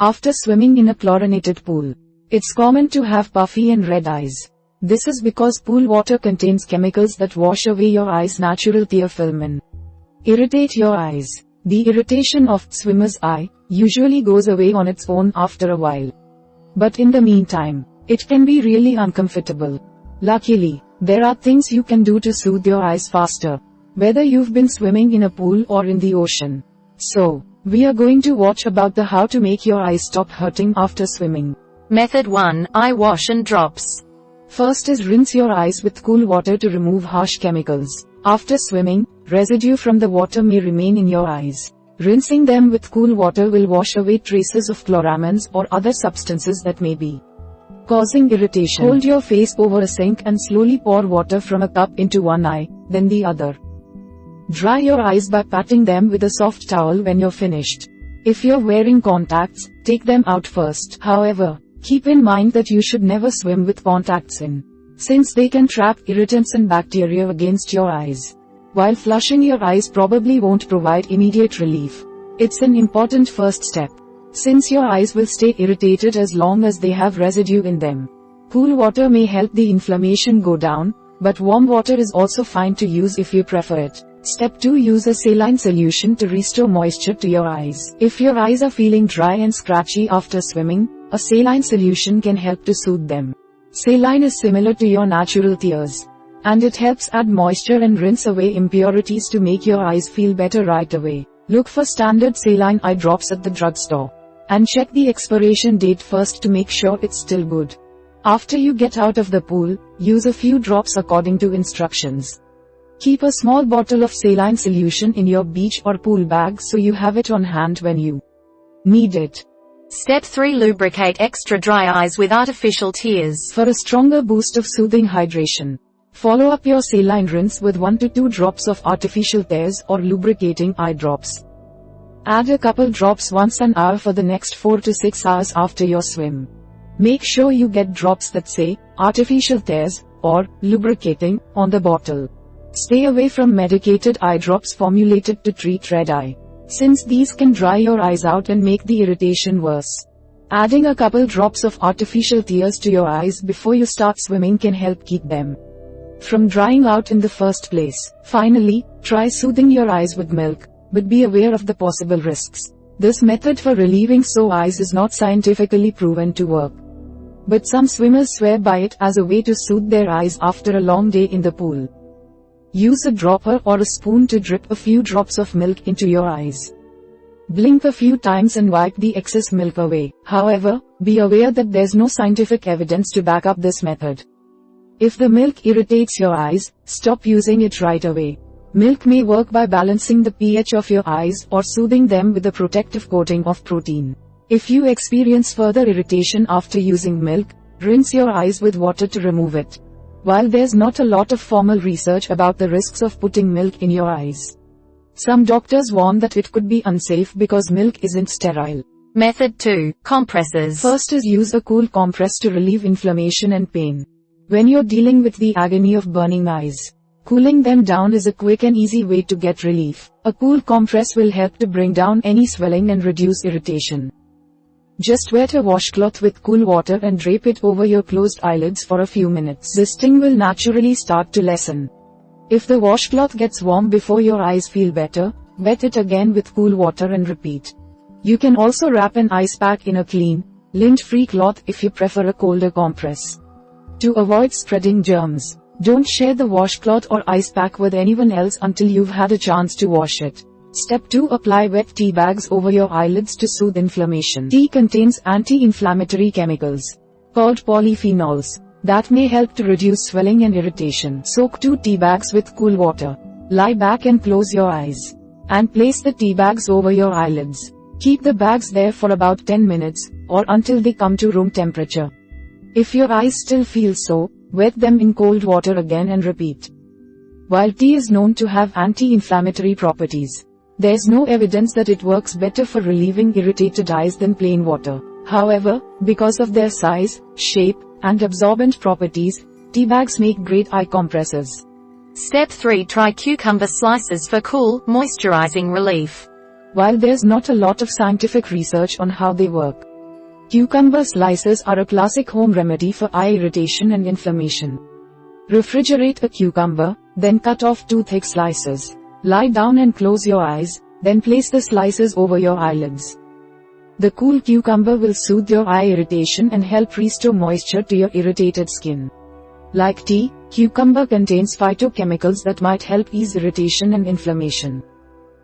After swimming in a chlorinated pool, it's common to have puffy and red eyes. This is because pool water contains chemicals that wash away your eye's natural tear film and irritate your eyes. The irritation of swimmer's eye usually goes away on its own after a while. But in the meantime, it can be really uncomfortable. Luckily, there are things you can do to soothe your eyes faster, whether you've been swimming in a pool or in the ocean. So, we are going to watch about the how to make your eyes stop hurting after swimming. Method 1. Eye wash and drops. First is rinse your eyes with cool water to remove harsh chemicals. After swimming, residue from the water may remain in your eyes. Rinsing them with cool water will wash away traces of chloramines or other substances that may be causing irritation. Hold your face over a sink and slowly pour water from a cup into one eye, then the other. Dry your eyes by patting them with a soft towel when you're finished. If you're wearing contacts, take them out first. However, keep in mind that you should never swim with contacts in, since they can trap irritants and bacteria against your eyes. While flushing your eyes probably won't provide immediate relief, it's an important first step, since your eyes will stay irritated as long as they have residue in them. Cool water may help the inflammation go down, but warm water is also fine to use if you prefer it. Step 2. Use a saline solution to restore moisture to your eyes. If your eyes are feeling dry and scratchy after swimming, a saline solution can help to soothe them. Saline is similar to your natural tears, and it helps add moisture and rinse away impurities to make your eyes feel better right away. Look for standard saline eye drops at the drugstore, and check the expiration date first to make sure it's still good. After you get out of the pool, use a few drops according to instructions. Keep a small bottle of saline solution in your beach or pool bag so you have it on hand when you need it. Step 3. Lubricate extra dry eyes with artificial tears. For a stronger boost of soothing hydration, follow up your saline rinse with 1 to 2 drops of artificial tears or lubricating eye drops. Add a couple drops once an hour for the next 4 to 6 hours after your swim. Make sure you get drops that say, artificial tears, or, lubricating, on the bottle. Stay away from medicated eye drops formulated to treat red eye, since these can dry your eyes out and make the irritation worse. Adding a couple drops of artificial tears to your eyes before you start swimming can help keep them from drying out in the first place. Finally, try soothing your eyes with milk, but be aware of the possible risks. This method for relieving sore eyes is not scientifically proven to work, but some swimmers swear by it as a way to soothe their eyes after a long day in the pool. Use a dropper or a spoon to drip a few drops of milk into your eyes. Blink a few times and wipe the excess milk away. However, be aware that there's no scientific evidence to back up this method. If the milk irritates your eyes, stop using it right away. Milk may work by balancing the pH of your eyes or soothing them with a protective coating of protein. If you experience further irritation after using milk, rinse your eyes with water to remove it. While there's not a lot of formal research about the risks of putting milk in your eyes, some doctors warn that it could be unsafe because milk isn't sterile. Method 2. Compresses. First is use a cool compress to relieve inflammation and pain. When you're dealing with the agony of burning eyes, cooling them down is a quick and easy way to get relief. A cool compress will help to bring down any swelling and reduce irritation. Just wet a washcloth with cool water and drape it over your closed eyelids for a few minutes. The sting will naturally start to lessen. If the washcloth gets warm before your eyes feel better, wet it again with cool water and repeat. You can also wrap an ice pack in a clean, lint-free cloth if you prefer a colder compress. To avoid spreading germs, don't share the washcloth or ice pack with anyone else until you've had a chance to wash it. Step 2. Apply wet tea bags over your eyelids to soothe inflammation. Tea contains anti-inflammatory chemicals, called polyphenols, that may help to reduce swelling and irritation. Soak 2 tea bags with cool water. Lie back and close your eyes, and place the tea bags over your eyelids. Keep the bags there for about 10 minutes, or until they come to room temperature. If your eyes still feel sore, wet them in cold water again and repeat. While tea is known to have anti-inflammatory properties, there's no evidence that it works better for relieving irritated eyes than plain water. However, because of their size, shape, and absorbent properties, tea bags make great eye compresses. Step 3. Try cucumber slices for cool, moisturizing relief. While there's not a lot of scientific research on how they work, Cucumber slices are a classic home remedy for eye irritation and inflammation. Refrigerate a cucumber, then cut off 2 thick slices. Lie down and close your eyes, then place the slices over your eyelids. The cool cucumber will soothe your eye irritation and help restore moisture to your irritated skin. Like tea, cucumber contains phytochemicals that might help ease irritation and inflammation.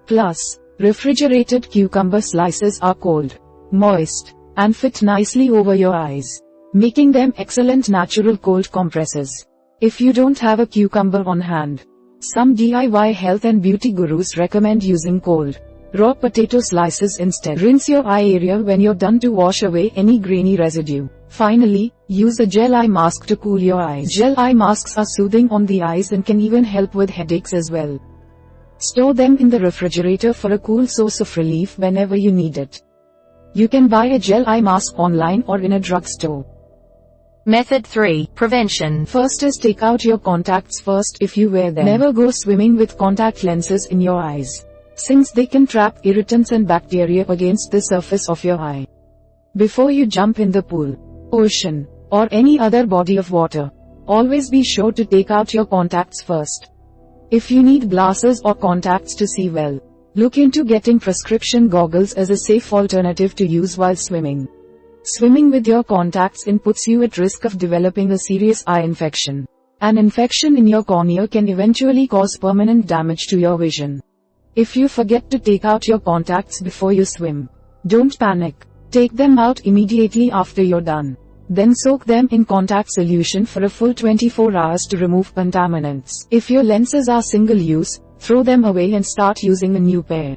Plus, refrigerated cucumber slices are cold, moist, and fit nicely over your eyes, making them excellent natural cold compresses. If you don't have a cucumber on hand, some DIY health and beauty gurus recommend using cold, raw potato slices instead. Rinse your eye area when you're done to wash away any grainy residue. Finally, use a gel eye mask to cool your eyes. Gel eye masks are soothing on the eyes and can even help with headaches as well. Store them in the refrigerator for a cool source of relief whenever you need it. You can buy a gel eye mask online or in a drugstore. Method 3. Prevention. First is take out your contacts first if you wear them. Never go swimming with contact lenses in your eyes, since they can trap irritants and bacteria against the surface of your eye. Before you jump in the pool, ocean, or any other body of water, always be sure to take out your contacts first. If you need glasses or contacts to see well, look into getting prescription goggles as a safe alternative to use while swimming. Swimming with your contacts in puts you at risk of developing a serious eye infection. An infection in your cornea can eventually cause permanent damage to your vision. If you forget to take out your contacts before you swim, don't panic. Take them out immediately after you're done. Then soak them in contact solution for a full 24 hours to remove contaminants. If your lenses are single-use, throw them away and start using a new pair.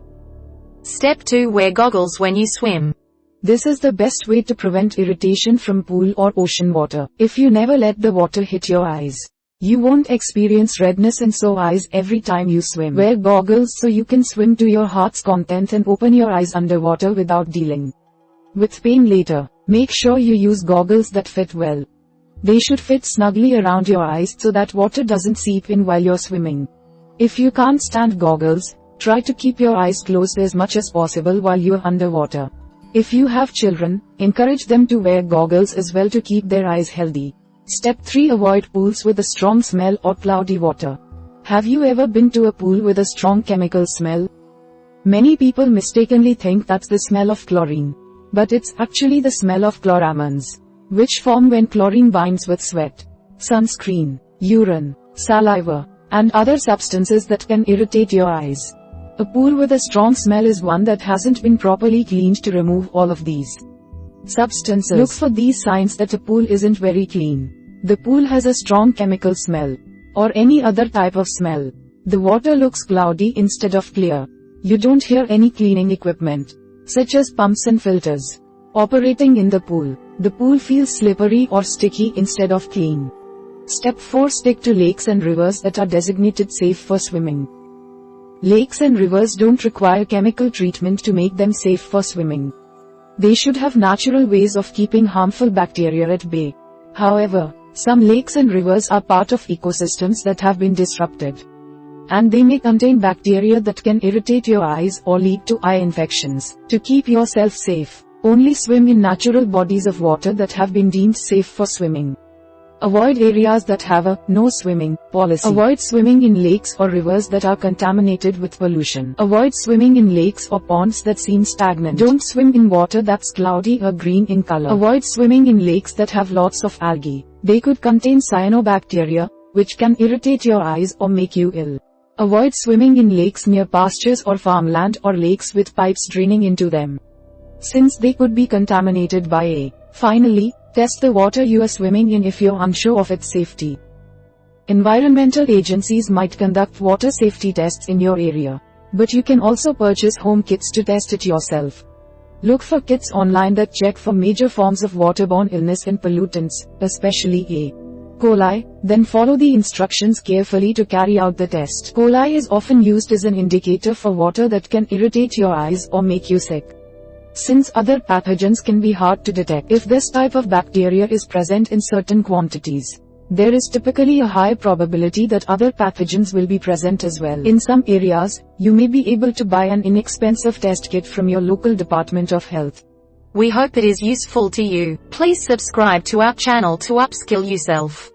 Step 2. Wear goggles when you swim. This is the best way to prevent irritation from pool or ocean water. If you never let the water hit your eyes, you won't experience redness and sore eyes every time you swim. Wear goggles so you can swim to your heart's content and open your eyes underwater without dealing with pain later. Make sure you use goggles that fit well. They should fit snugly around your eyes so that water doesn't seep in while you're swimming. If you can't stand goggles, try to keep your eyes closed as much as possible while you're underwater. If you have children, encourage them to wear goggles as well to keep their eyes healthy. Step 3. Avoid pools with a strong smell or cloudy water. Have you ever been to a pool with a strong chemical smell? Many people mistakenly think that's the smell of chlorine. But it's actually the smell of chloramines, which form when chlorine binds with sweat, sunscreen, urine, saliva, and other substances that can irritate your eyes. A pool with a strong smell is one that hasn't been properly cleaned to remove all of these substances. Look for these signs that a pool isn't very clean. The pool has a strong chemical smell, or any other type of smell. The water looks cloudy instead of clear. You don't hear any cleaning equipment, such as pumps and filters, operating in the pool. The pool feels slippery or sticky instead of clean. Step 4. Stick to lakes and rivers that are designated safe for swimming. Lakes and rivers don't require chemical treatment to make them safe for swimming. They should have natural ways of keeping harmful bacteria at bay. However, some lakes and rivers are part of ecosystems that have been disrupted, and they may contain bacteria that can irritate your eyes or lead to eye infections. To keep yourself safe, only swim in natural bodies of water that have been deemed safe for swimming. Avoid areas that have a no swimming policy. Avoid swimming in lakes or rivers that are contaminated with pollution. Avoid swimming in lakes or ponds that seem stagnant. Don't swim in water that's cloudy or green in color. Avoid swimming in lakes that have lots of algae. They could contain cyanobacteria, which can irritate your eyes or make you ill. Avoid swimming in lakes near pastures or farmland or lakes with pipes draining into them, since they could be contaminated by A. Finally, test the water you are swimming in if you're unsure of its safety. Environmental agencies might conduct water safety tests in your area, but you can also purchase home kits to test it yourself. Look for kits online that check for major forms of waterborne illness and pollutants, especially E. coli, then follow the instructions carefully to carry out the test. Coli is often used as an indicator for water that can irritate your eyes or make you sick, since other pathogens can be hard to detect. If this type of bacteria is present in certain quantities, there is typically a high probability that other pathogens will be present as well. In some areas, you may be able to buy an inexpensive test kit from your local Department of Health. We hope it is useful to you. Please subscribe to our channel to upskill yourself.